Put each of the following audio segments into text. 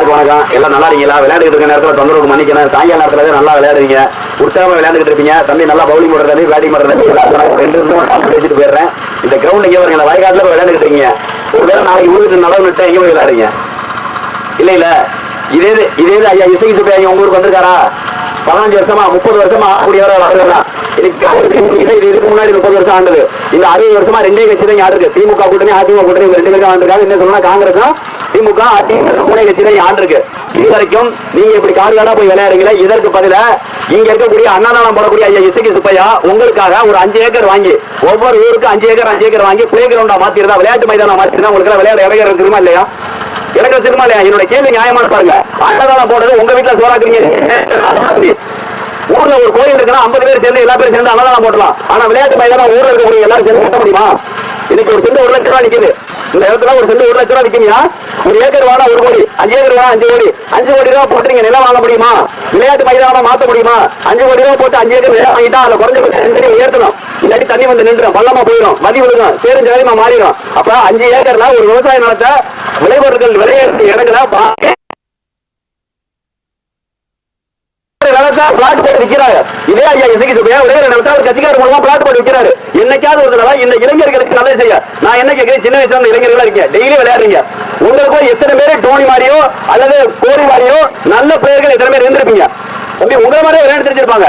எல்லாருக்கும் வணக்கம். எல்லாம் நல்லா இருக்கீங்களா? விளையாடிட்டு இருக்க நேரத்தில் தொந்தரவுக்கு மன்னிக்கணும். சாயங்கால நேரத்தில் நல்லா விளையாடுவீங்க, உற்சாகமா விளையாண்டுட்டு இருப்பீங்க. தம்பி நல்லா பவுலிங் போடுற தம்பி, பேட்டிங் பண்ற தம்பி, 2 நிமிஷம் பேசிட்டு போயிடுறேன். இந்த கிரவுண்ட் இங்கே பாருங்க, இந்த வயக்காட்டில் விளையாண்டுட்டு இருக்கீங்க. ஒருவேளை நாளைக்கு உழுதுட்டு நடவு நட்டு எங்கே போய் விளையாடுங்க? இல்ல இல்ல, இதே ஐயா இசை சுப்பையா உங்க ஊருக்கு வந்திருக்காரா? 15 வருஷமா 30 வருஷமா ஆகக்கூடியவர்கள் இதுக்கு முன்னாடி 30 வருஷம் ஆண்டது. இந்த 60 வருஷமா 2 கட்சி தான் ஆண்டு இருக்கு. திமுக கூட்டணி அதிமுக கூட்டணி 2 பேரும் ஆண்டிருக்காங்க. என்ன சொல்லணும், காங்கிரஸும் திமுக அதிமுக 3 கட்சி தான் ஆண்டு இருக்கு. இது வரைக்கும் நீங்க இப்படி காடுகாடா போய் விளையாடுறீங்களா? இதற்கு பதிலா இங்க இருக்கக்கூடிய அன்னதானம் போடக்கூடிய ஐயா இசைக்கு சுப்பையா உங்களுக்காக ஒரு 5 ஏக்கர் வாங்கி, ஒவ்வொரு ஊருக்கு 5 ஏக்கர் வாங்கி பிளே கிரவுண்டா மாத்திருந்தா, விளையாட்டு மைதானம் மாத்திருந்தா உங்களுக்கு விளையாட இடம் இருக்குமா இல்லையா? எனக்கு சினிமா இல்லையா? என்னோட கேள்வி நியாயமான பாருங்க. அன்னதானம் போடுறது உங்க வீட்டுல சோறாக்குறீங்க. ஊர்ல ஒரு கோயில் இருக்குன்னா 50 பேர் சேர்ந்து எல்லா பேரும் சேர்ந்து அன்னதானம் போடலாம். ஆனா விளையாட்டு மைதானம் ஊர்ல இருக்கக்கூடிய எல்லாரும் சேர்ந்து கட்ட முடியுமா? இன்னைக்கு ஒரு செண்டு 1 லட்சம் ரூபாய் நிக்குது. இந்த இடத்துல ஒரு செண்டு 1 லட்சம் ரூபாய் விற்கீங்க. 1 ஏக்கர் வாடா 1 கோடி, 5 ஏக்கர் வாடா 5 கோடி, 5 கோடி ரூபாய் போட்டு நீங்க நிலம் வாங்க முடியுமா? விளையாட்டு மைதானமா மாத்த முடியுமா? 5 கோடி ரூபாய் போட்டு 5 ஏக்கர் நிலம் வாங்கிட்டா அதுல குறைஞ்சபட்சம் 2 அடி உயர்த்தணும். இல்லாட்டி தண்ணி வந்து நின்றுடும், பள்ளமா போயிடும், மதி விழுகும், சேரும் ஜாலியமா மாறிடும். அப்ப 5 ஏக்கர்ல ஒரு விவசாய நிலத்தை விளைபொருட்கள் விளையாட்டு இடங்களை பிளாட் போட்டு விற்கிறாரு. இதே ஐயா இசைக்கு சுப்பையா ஒரே இடத்துல ஒரு கட்சிக்காரர் மூலமா பிளாட் போட்டு விற்கிறாரு. என்னைக்காவது ஒரு தடவை இந்த இளைஞர்களுக்கு நல்லது செய்ய நான் என்ன கேட்கிறேன், சின்ன வயசுல இருந்த இளைஞர்களா இருக்கீங்க, டெய்லி விளையாடுறீங்க. உங்களுக்கு எத்தனை பேர் டோனி மாரியோ அல்லது கோலி மாரியோ நல்ல பிளேயர்கள் எத்தனை பேர் இருந்திருப்பீங்க? உங்களை மாதிரியே விளையாட்டு தெரிஞ்சிருப்பாங்க.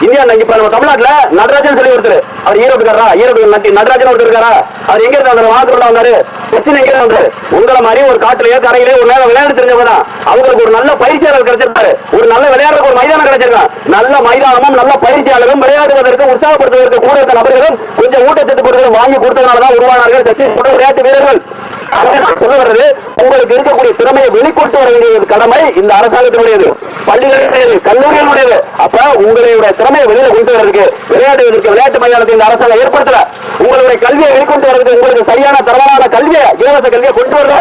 இந்தியா இப்ப நம்ம தமிழ்நாட்டுல நடராஜன் சொல்லி ஒருத்தர், அவர் ஈரோட்டுக்காரா? ஈரோடு நடராஜன் ஒருத்தர் இருக்காரா? அவர் எங்க இருந்து வந்தாரு? வானத்துல வந்தாரு. சச்சின் எங்க இருந்து வந்தாரு? உங்களை மாதிரி ஒரு காட்டுலயோ கரையிலேயோ ஒரு நேரம் விளையாட்டு தெரிஞ்சவங்க தான். அவங்களுக்கு ஒரு நல்ல பயிற்சியாளர் கிடைச்சிருப்பாரு, ஒரு நல்ல விளையாடுறதுக்கு ஒரு மைதானம் கிடைச்சிருக்காங்க. நல்ல மைதானமும் நல்ல பயிற்சியாளரும் விளையாடுவதற்கு உற்சாகப்படுத்துவதற்கு கூட இருக்க நபர்களும் கொஞ்சம் ஊட்டச்சத்து பொருட்கள் வாங்கி கொடுத்ததுனாலதான் உருவானார்கள் சச்சின் போன்ற விளையாட்டு வீரர்கள். சொல்ல வர்றது, உங்களுக்கு இருக்கக்கூடிய திறமையை வெளிக்கொண்டு வர வேண்டியது கடமை இந்த அரசாங்கத்தினுடையது, பள்ளிகளுடையது, கல்லூரிகளுடையது. அப்ப உங்களுடைய திறமையை வெளியில கொண்டு வரதுக்கு விளையாடுவதற்கு விளையாட்டு மைதானத்தை இந்த அரசாங்கம் ஏற்படுத்தல. உங்களுடைய கல்வியை வெளிக்கொண்டு வரதுக்கு உங்களுக்கு சரியான தரமான கல்வியை, இலவச கல்வியை கொண்டு வரல.